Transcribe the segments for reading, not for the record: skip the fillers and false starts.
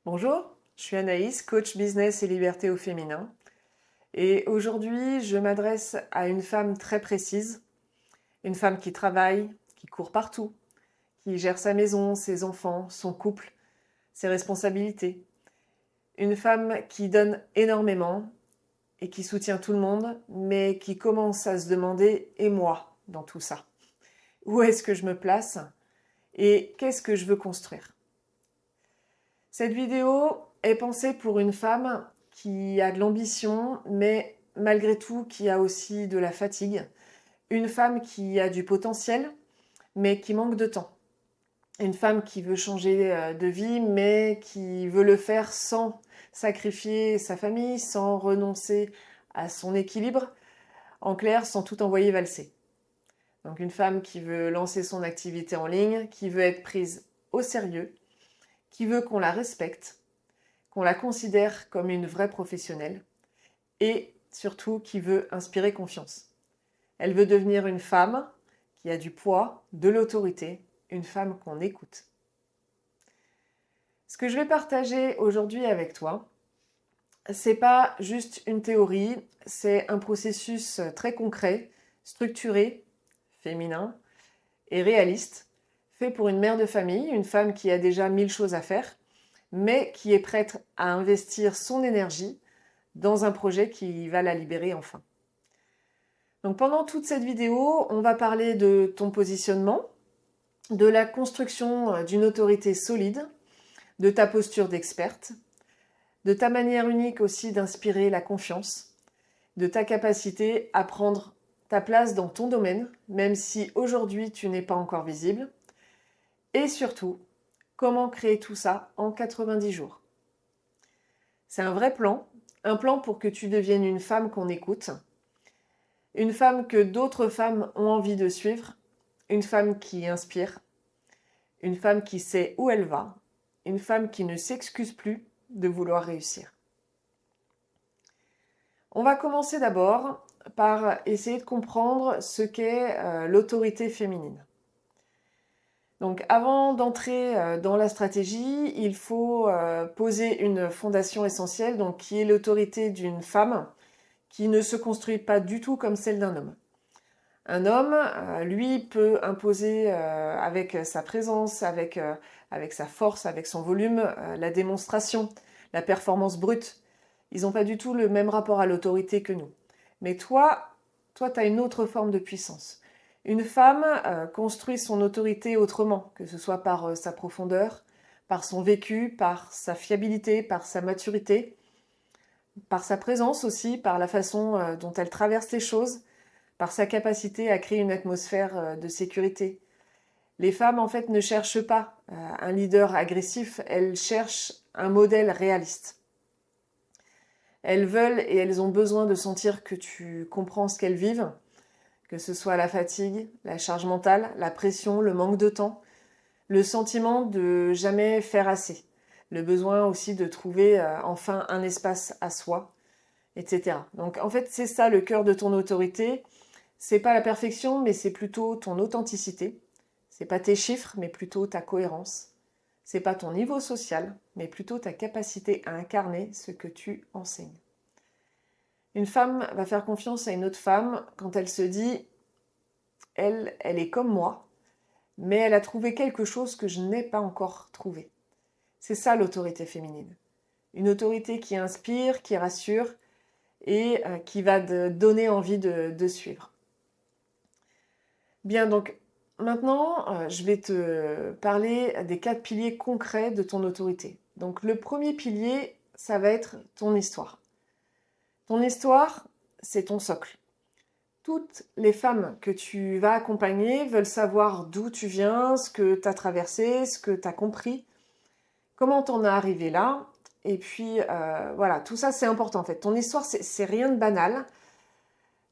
Bonjour, je suis Anaïs, coach business et liberté au féminin. Et aujourd'hui, je m'adresse à une femme très précise, une femme qui travaille, qui court partout, qui gère sa maison, ses enfants, son couple, ses responsabilités. Une femme qui donne énormément et qui soutient tout le monde, mais qui commence à se demander, et moi, dans tout ça? Où est-ce que je me place et qu'est-ce que je veux construire? Cette vidéo est pensée pour une femme qui a de l'ambition, mais malgré tout qui a aussi de la fatigue. Une femme qui a du potentiel, mais qui manque de temps. Une femme qui veut changer de vie, mais qui veut le faire sans sacrifier sa famille, sans renoncer à son équilibre, en clair, sans tout envoyer valser. Donc une femme qui veut lancer son activité en ligne, qui veut être prise au sérieux, qui veut qu'on la respecte, qu'on la considère comme une vraie professionnelle et surtout qui veut inspirer confiance. Elle veut devenir une femme qui a du poids, de l'autorité, une femme qu'on écoute. Ce que je vais partager aujourd'hui avec toi, c'est pas juste une théorie, c'est un processus très concret, structuré, féminin et réaliste, fait pour une mère de famille, une femme qui a déjà 1000 choses à faire, mais qui est prête à investir son énergie dans un projet qui va la libérer enfin. Donc pendant toute cette vidéo, on va parler de ton positionnement, de la construction d'une autorité solide, de ta posture d'experte, de ta manière unique aussi d'inspirer la confiance, de ta capacité à prendre ta place dans ton domaine, même si aujourd'hui tu n'es pas encore visible, et surtout, comment créer tout ça en 90 jours. C'est un vrai plan, un plan pour que tu deviennes une femme qu'on écoute, une femme que d'autres femmes ont envie de suivre, une femme qui inspire, une femme qui sait où elle va, une femme qui ne s'excuse plus de vouloir réussir. On va commencer d'abord par essayer de comprendre ce qu'est l'autorité féminine. Donc avant d'entrer dans la stratégie, il faut poser une fondation essentielle, donc qui est l'autorité d'une femme qui ne se construit pas du tout comme celle d'un homme. Un homme, lui, peut imposer avec sa présence, avec sa force, avec son volume, la démonstration, la performance brute. Ils n'ont pas du tout le même rapport à l'autorité que nous. Mais toi, tu as une autre forme de puissance. Une femme construit son autorité autrement, que ce soit par sa profondeur, par son vécu, par sa fiabilité, par sa maturité, par sa présence aussi, par la façon dont elle traverse les choses, par sa capacité à créer une atmosphère de sécurité. Les femmes, en fait, ne cherchent pas un leader agressif, elles cherchent un modèle réaliste. Elles veulent et elles ont besoin de sentir que tu comprends ce qu'elles vivent, que ce soit la fatigue, la charge mentale, la pression, le manque de temps, le sentiment de jamais faire assez, le besoin aussi de trouver enfin un espace à soi, etc. Donc en fait, c'est ça le cœur de ton autorité. C'est pas la perfection, mais c'est plutôt ton authenticité. C'est pas tes chiffres, mais plutôt ta cohérence. C'est pas ton niveau social, mais plutôt ta capacité à incarner ce que tu enseignes. Une femme va faire confiance à une autre femme quand elle se dit elle est comme moi, mais elle a trouvé quelque chose que je n'ai pas encore trouvé. C'est ça l'autorité féminine. Une autorité qui inspire, qui rassure et qui va donner envie de suivre. Bien, donc maintenant, je vais te parler des 4 piliers concrets de ton autorité. Donc le premier pilier, ça va être ton histoire. Ton histoire, c'est ton socle. Toutes les femmes que tu vas accompagner veulent savoir d'où tu viens, ce que tu as traversé, ce que tu as compris, comment t'en es arrivé là. Et puis voilà, tout ça c'est important en fait. Ton histoire, c'est rien de banal.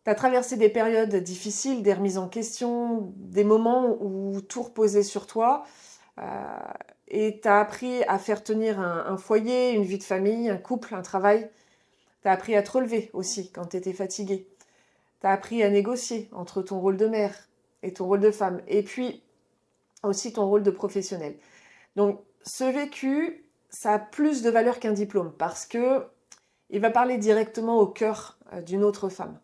Tu as traversé des périodes difficiles, des remises en question, des moments où tout reposait sur toi. Et tu as appris à faire tenir un foyer, une vie de famille, un couple, un travail. Tu as appris à te relever aussi quand tu étais fatiguée. Tu as appris à négocier entre ton rôle de mère et ton rôle de femme. Et puis aussi ton rôle de professionnel. Donc ce vécu, ça a plus de valeur qu'un diplôme parce que il va parler directement au cœur d'une autre femme.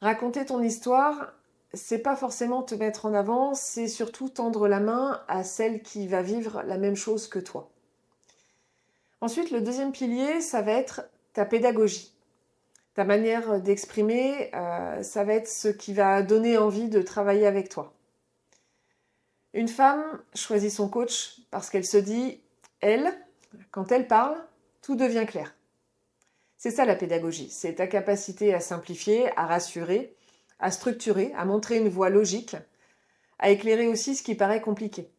Raconter ton histoire, c'est pas forcément te mettre en avant, c'est surtout tendre la main à celle qui va vivre la même chose que toi. Ensuite, le deuxième pilier, ça va être ta pédagogie. Ta manière d'exprimer, ça va être ce qui va donner envie de travailler avec toi. Une femme choisit son coach parce qu'elle se dit, elle, quand elle parle, tout devient clair. C'est ça la pédagogie, c'est ta capacité à simplifier, à rassurer, à structurer, à montrer une voie logique, à éclairer aussi ce qui paraît compliqué.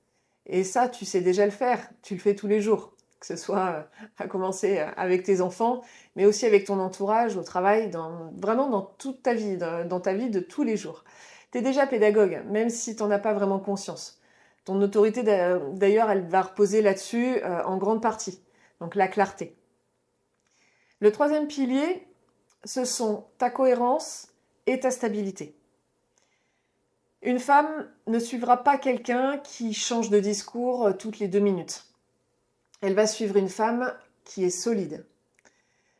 Et ça, tu sais déjà le faire, tu le fais tous les jours, que ce soit à commencer avec tes enfants, mais aussi avec ton entourage, au travail, vraiment dans toute ta vie, dans ta vie de tous les jours. Tu es déjà pédagogue, même si tu n'en as pas vraiment conscience. Ton autorité, d'ailleurs, elle va reposer là-dessus en grande partie, donc la clarté. Le troisième pilier, ce sont ta cohérence et ta stabilité. Une femme ne suivra pas quelqu'un qui change de discours toutes les 2 minutes. Elle va suivre une femme qui est solide.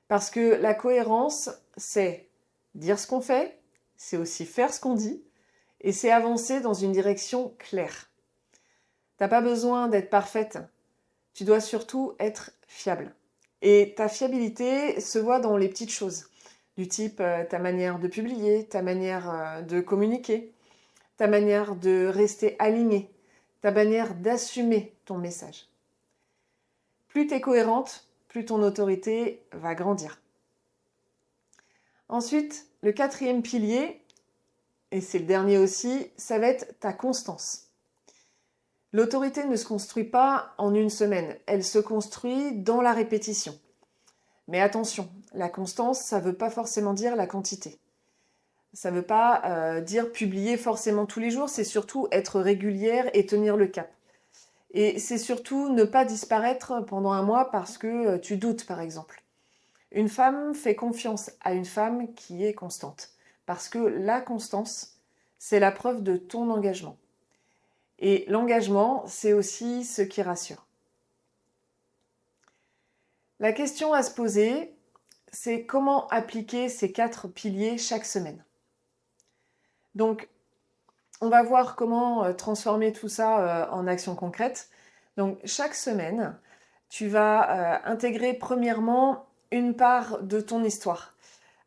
Parce que la cohérence, c'est dire ce qu'on fait, c'est aussi faire ce qu'on dit, et c'est avancer dans une direction claire. T'as pas besoin d'être parfaite, tu dois surtout être fiable. Et ta fiabilité se voit dans les petites choses, du type ta manière de publier, ta manière de communiquer, ta manière de rester aligné, ta manière d'assumer ton message. Plus tu es cohérente, plus ton autorité va grandir. Ensuite, le quatrième pilier, et c'est le dernier aussi, ça va être ta constance. L'autorité ne se construit pas en une semaine, elle se construit dans la répétition. Mais attention, la constance, ça ne veut pas forcément dire la quantité. Ça ne veut pas dire publier forcément tous les jours, c'est surtout être régulière et tenir le cap. Et c'est surtout ne pas disparaître pendant un mois parce que tu doutes, par exemple. Une femme fait confiance à une femme qui est constante. Parce que la constance, c'est la preuve de ton engagement. Et l'engagement, c'est aussi ce qui rassure. La question à se poser, c'est comment appliquer ces 4 piliers chaque semaine. Donc, on va voir comment transformer tout ça en action concrète. Donc, chaque semaine, tu vas intégrer premièrement une part de ton histoire.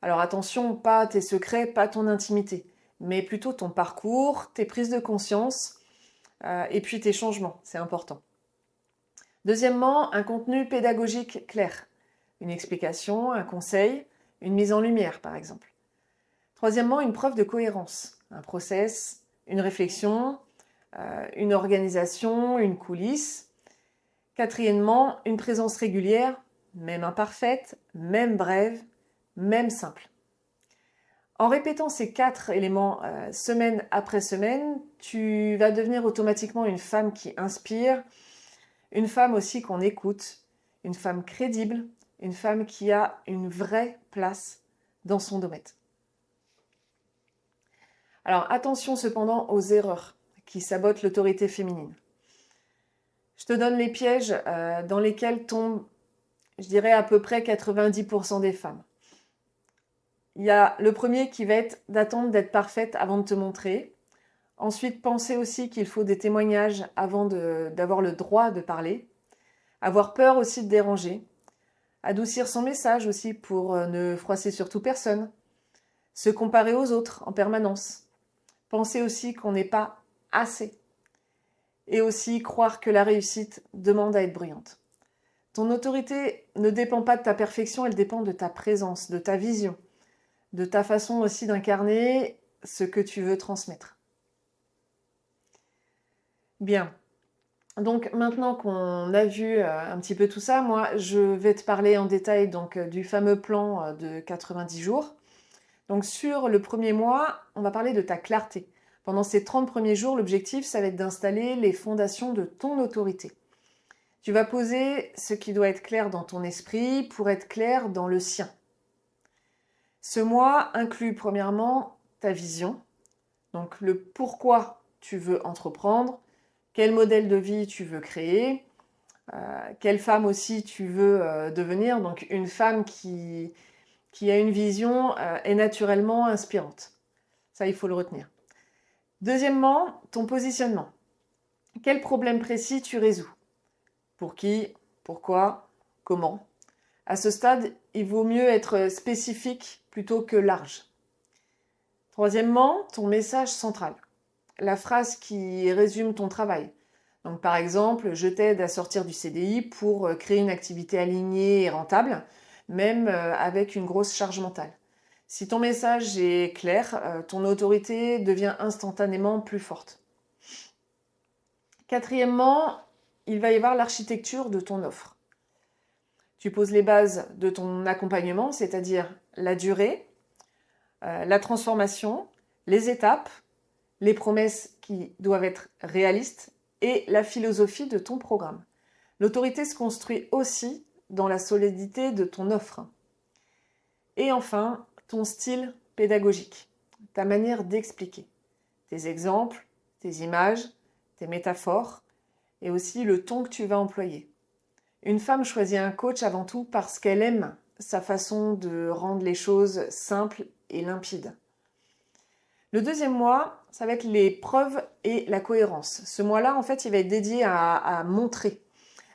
Alors attention, pas tes secrets, pas ton intimité, mais plutôt ton parcours, tes prises de conscience et puis tes changements, c'est important. Deuxièmement, un contenu pédagogique clair. Une explication, un conseil, une mise en lumière par exemple. Troisièmement, une preuve de cohérence, un process, une réflexion, une organisation, une coulisse. Quatrièmement, une présence régulière, même imparfaite, même brève, même simple. En répétant ces 4 éléments semaine après semaine, tu vas devenir automatiquement une femme qui inspire, une femme aussi qu'on écoute, une femme crédible, une femme qui a une vraie place dans son domaine. Alors attention cependant aux erreurs qui sabotent l'autorité féminine. Je te donne les pièges dans lesquels tombent, je dirais, à peu près 90% des femmes. Il y a le premier qui va être d'attendre d'être parfaite avant de te montrer. Ensuite, penser aussi qu'il faut des témoignages avant d'avoir le droit de parler. Avoir peur aussi de déranger. Adoucir son message aussi pour ne froisser surtout personne. Se comparer aux autres en permanence. Penser aussi qu'on n'est pas assez. Et aussi croire que la réussite demande à être bruyante. Ton autorité ne dépend pas de ta perfection, elle dépend de ta présence, de ta vision, de ta façon aussi d'incarner ce que tu veux transmettre. Bien. Donc maintenant qu'on a vu un petit peu tout ça, moi je vais te parler en détail donc du fameux plan de 90 jours. Donc sur le premier mois, on va parler de ta clarté. Pendant ces 30 premiers jours, l'objectif, ça va être d'installer les fondations de ton autorité. Tu vas poser ce qui doit être clair dans ton esprit pour être clair dans le sien. Ce mois inclut premièrement ta vision, donc le pourquoi tu veux entreprendre, quel modèle de vie tu veux créer, quelle femme aussi tu veux devenir. Donc une femme qui a une vision est naturellement inspirante. Ça, il faut le retenir. Deuxièmement, ton positionnement. Quel problème précis tu résous? Pour qui? Pourquoi? Comment? À ce stade, il vaut mieux être spécifique plutôt que large. Troisièmement, ton message central. La phrase qui résume ton travail. Donc par exemple, je t'aide à sortir du CDI pour créer une activité alignée et rentable, même avec une grosse charge mentale. Si ton message est clair, ton autorité devient instantanément plus forte. Quatrièmement, il va y avoir l'architecture de ton offre. Tu poses les bases de ton accompagnement, c'est-à-dire la durée, la transformation, les étapes, les promesses qui doivent être réalistes et la philosophie de ton programme. L'autorité se construit aussi dans la solidité de ton offre. Et enfin, ton style pédagogique, ta manière d'expliquer, tes exemples, tes images, tes métaphores et aussi le ton que tu vas employer. Une femme choisit un coach avant tout parce qu'elle aime sa façon de rendre les choses simples et limpides. Le deuxième mois, ça va être les preuves et la cohérence. Ce mois-là, en fait, il va être dédié à montrer.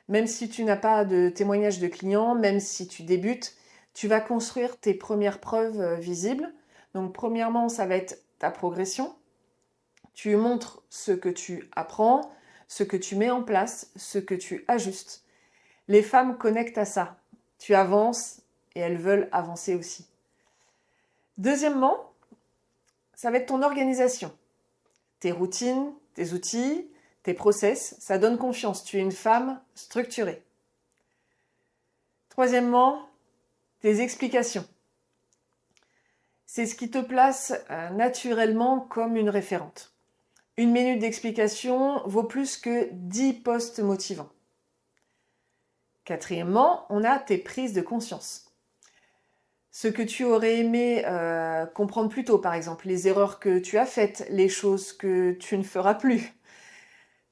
Même si tu n'as pas de témoignage de clients, même si tu débutes, tu vas construire tes premières preuves visibles. Donc, premièrement, ça va être ta progression. Tu montres ce que tu apprends, ce que tu mets en place, ce que tu ajustes. Les femmes connectent à ça. Tu avances et elles veulent avancer aussi. Deuxièmement, ça va être ton organisation. Tes routines, tes outils, tes process, ça donne confiance. Tu es une femme structurée. Troisièmement, tes explications. C'est ce qui te place naturellement comme une référente. Une minute d'explication vaut plus que 10 posts motivants. Quatrièmement, on a tes prises de conscience. Ce que tu aurais aimé comprendre plus tôt, par exemple, les erreurs que tu as faites, les choses que tu ne feras plus.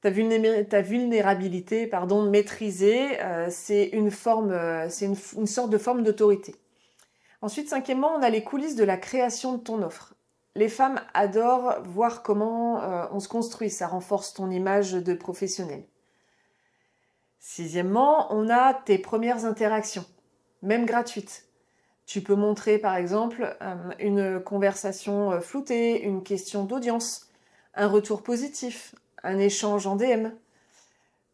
Ta vulnérabilité, maîtrisée, c'est une sorte de forme d'autorité. Ensuite, cinquièmement, on a les coulisses de la création de ton offre. Les femmes adorent voir comment on se construit, ça renforce ton image de professionnel. Sixièmement, on a tes premières interactions, même gratuites. Tu peux montrer par exemple une conversation floutée, une question d'audience, un retour positif, un échange en DM.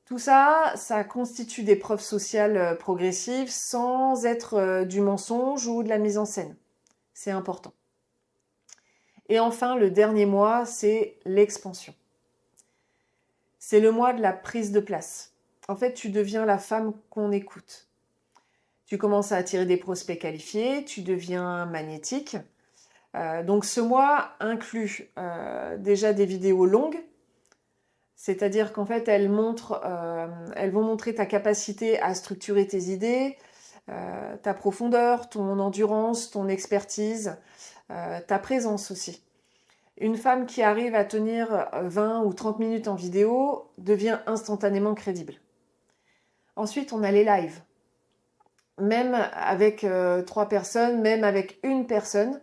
Tout ça, ça constitue des preuves sociales progressives sans être du mensonge ou de la mise en scène. C'est important. Et enfin, le dernier mois, c'est l'expansion. C'est le mois de la prise de place. En fait, tu deviens la femme qu'on écoute. Tu commences à attirer des prospects qualifiés, tu deviens magnétique. Donc ce mois inclut déjà des vidéos longues, c'est-à-dire qu'en fait elles vont montrer ta capacité à structurer tes idées, ta profondeur, ton endurance, ton expertise, ta présence aussi. Une femme qui arrive à tenir 20 ou 30 minutes en vidéo devient instantanément crédible. Ensuite, on a les lives. Même avec 3 personnes, même avec une personne,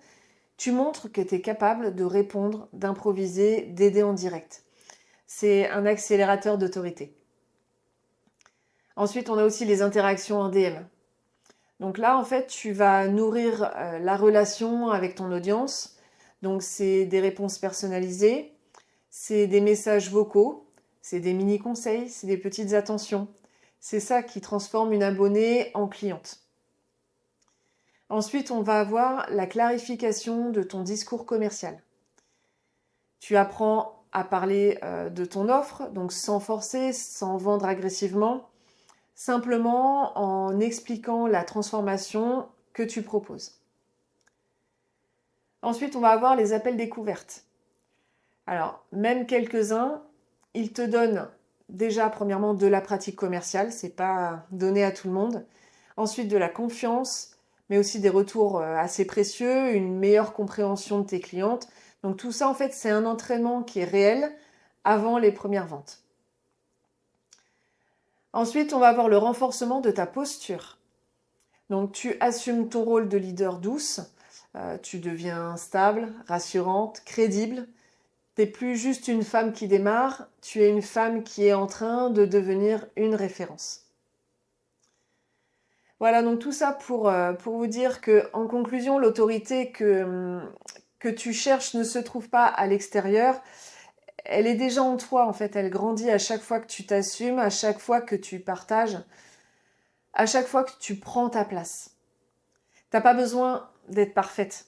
tu montres que tu es capable de répondre, d'improviser, d'aider en direct. C'est un accélérateur d'autorité. Ensuite, on a aussi les interactions en DM. Donc là, en fait, tu vas nourrir la relation avec ton audience. Donc, c'est des réponses personnalisées, c'est des messages vocaux, c'est des mini-conseils, c'est des petites attentions. C'est ça qui transforme une abonnée en cliente. Ensuite, on va avoir la clarification de ton discours commercial. Tu apprends à parler de ton offre, donc sans forcer, sans vendre agressivement, simplement en expliquant la transformation que tu proposes. Ensuite, on va avoir les appels découvertes. Alors, même quelques-uns, ils te donnent déjà, premièrement, de la pratique commerciale, c'est pas donné à tout le monde. Ensuite, de la confiance, mais aussi des retours assez précieux, une meilleure compréhension de tes clientes. Donc tout ça, en fait, c'est un entraînement qui est réel avant les premières ventes. Ensuite, on va avoir le renforcement de ta posture. Donc, tu assumes ton rôle de leader douce. Tu deviens stable, rassurante, crédible. Tu n'es plus juste une femme qui démarre, tu es une femme qui est en train de devenir une référence. Voilà, donc tout ça pour vous dire que, en conclusion, l'autorité que tu cherches ne se trouve pas à l'extérieur. Elle est déjà en toi, en fait. Elle grandit à chaque fois que tu t'assumes, à chaque fois que tu partages, à chaque fois que tu prends ta place. T'as pas besoin d'être parfaite.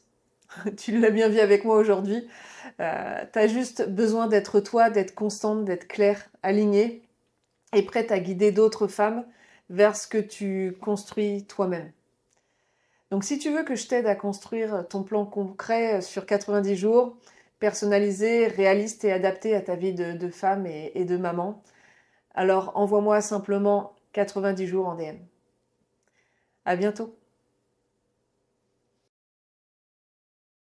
Tu l'as bien vu avec moi aujourd'hui. T'as juste besoin d'être toi, d'être constante, d'être claire, alignée et prête à guider d'autres femmes vers ce que tu construis toi-même. Donc si tu veux que je t'aide à construire ton plan concret sur 90 jours, personnalisé, réaliste et adapté à ta vie de femme et de maman, alors envoie-moi simplement 90 jours en DM. À bientôt.